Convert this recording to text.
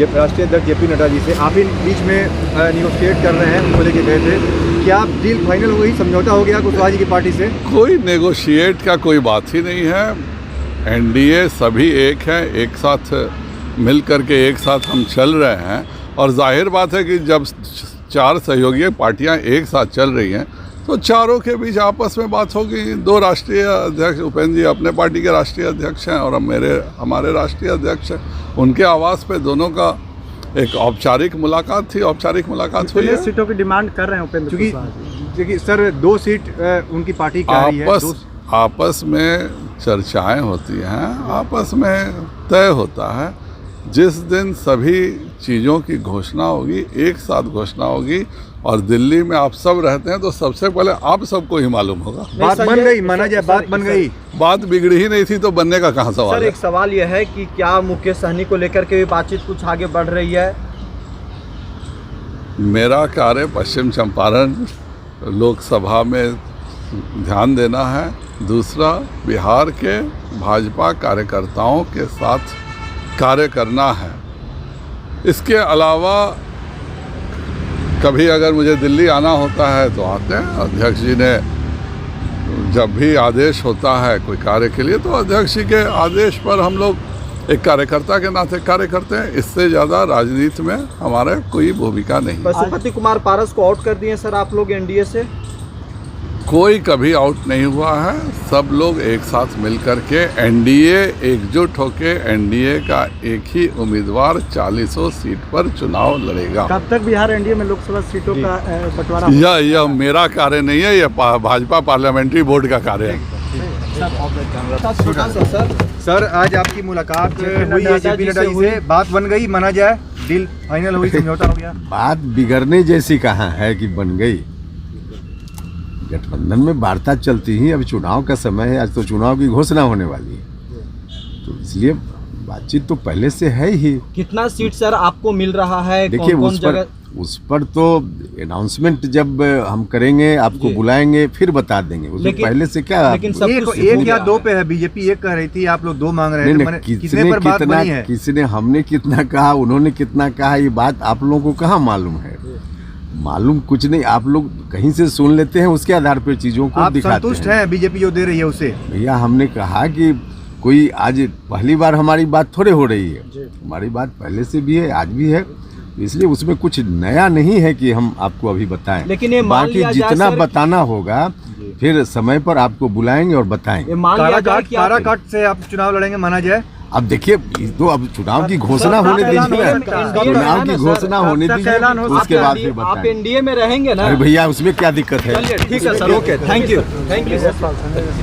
राष्ट्रीय अध्यक्ष जेपी नड्डा जी से, आप इन बीच में निगोशिएट कर रहे हैं, उनको लेके गए थे, क्या डील फाइनल हो गई, समझौता हो गया कुशवाहा जी की पार्टी से? कोई नेगोशिएट का कोई बात ही नहीं है। एनडीए सभी एक हैं, एक साथ मिल करके एक साथ हम चल रहे हैं। और जाहिर बात है कि जब चार सहयोगी पार्टियां एक साथ चल रही हैं तो चारों के बीच आपस में बात होगी। दो राष्ट्रीय अध्यक्ष, उपेंद्र जी अपने पार्टी के राष्ट्रीय अध्यक्ष हैं और हमारे राष्ट्रीय अध्यक्ष हैं, उनके आवास पे दोनों का एक औपचारिक मुलाकात थी, औपचारिक मुलाकात हुई है। सीटों की डिमांड कर रहे हैं उपेंद्र, क्योंकि सर 2 सीट उनकी पार्टी कह रही है। आपस में चर्चाएं होती हैं, आपस में तय होता है। जिस दिन सभी चीज़ों की घोषणा होगी, एक साथ घोषणा होगी, और दिल्ली में आप सब रहते हैं तो सबसे पहले आप सबको ही मालूम होगा। बात बन गई, माना जाए बात बन गई, बात बिगड़ी ही नहीं थी तो बनने का कहाँ सवाल सर है? एक सवाल यह है कि क्या मुकेश सहनी को लेकर के भी बातचीत कुछ आगे बढ़ रही है? मेरा कार्य पश्चिम चंपारण लोकसभा में ध्यान देना है, दूसरा बिहार के भाजपा कार्यकर्ताओं के साथ कार्य करना है। इसके अलावा कभी अगर मुझे दिल्ली आना होता है तो आते हैं। अध्यक्ष जी ने जब भी आदेश होता है कोई कार्य के लिए तो अध्यक्ष जी के आदेश पर हम लोग एक कार्यकर्ता के नाते कार्य करते हैं। इससे ज़्यादा राजनीति में हमारा कोई भूमिका नहीं। पशुपति कुमार पारस को आउट कर दिए सर आप लोग एनडीए से? कोई कभी आउट नहीं हुआ है। सब लोग एक साथ मिलकर के एनडीए एकजुट होके एनडीए का एक ही उम्मीदवार 40 सीट पर चुनाव लड़ेगा। कब तक बिहार एनडीए में लोकसभा सीटों का बंटवारा? यह मेरा कार्य नहीं है, यह भाजपा पार्लियामेंट्री बोर्ड का कार्य है। सर आज आपकी मुलाकात हुई है जेपी नड्डा जी से, बात बन गई, माना जाए डील फाइनल हुई, समझौता हो गया? बात बिगड़ने जैसी कहाँ है कि बन गई। गठबंधन में वार्ता चलती ही, अब चुनाव का समय है, आज तो चुनाव की घोषणा होने वाली है, तो इसलिए बातचीत तो पहले से है ही। कितना सीट सर आपको मिल रहा है? देखिए उस पर तो अनाउंसमेंट जब हम करेंगे, आपको बुलाएंगे, फिर बता देंगे। उसमें पहले से क्या, लेकिन सब एक या 2 पे है, बीजेपी 1 कह रही थी, आप लोग 2 मांग रहे थे। किसने हमने कितना कहा, उन्होंने कितना कहा, ये बात आप लोगों को कहाँ मालूम है? मालूम कुछ नहीं, आप लोग कहीं से सुन लेते हैं, उसके आधार पर चीज़ों को आप दिखाते हैं। संतुष्ट हैं बीजेपी जो दे रही है उसे? भैया हमने कहा कि कोई आज पहली बार हमारी बात थोड़े हो रही है, हमारी बात पहले से भी है, आज भी है, इसलिए उसमें कुछ नया नहीं है कि हम आपको अभी बताएं। लेकिन ये बाकी जितना बताना होगा फिर समय पर आपको बुलाएंगे और बताएंगे। काराकाट से आप चुनाव लड़ेंगे, माना जाए? अब देखिए तो अब चुनाव की घोषणा होने दीजिए, चुनाव की घोषणा होने दीजिए, उसके बाद फिर बताएं। आप एनडीए में रहेंगे ना? अरे भैया उसमें क्या दिक्कत है? ठीक है sir, okay, thank you sir.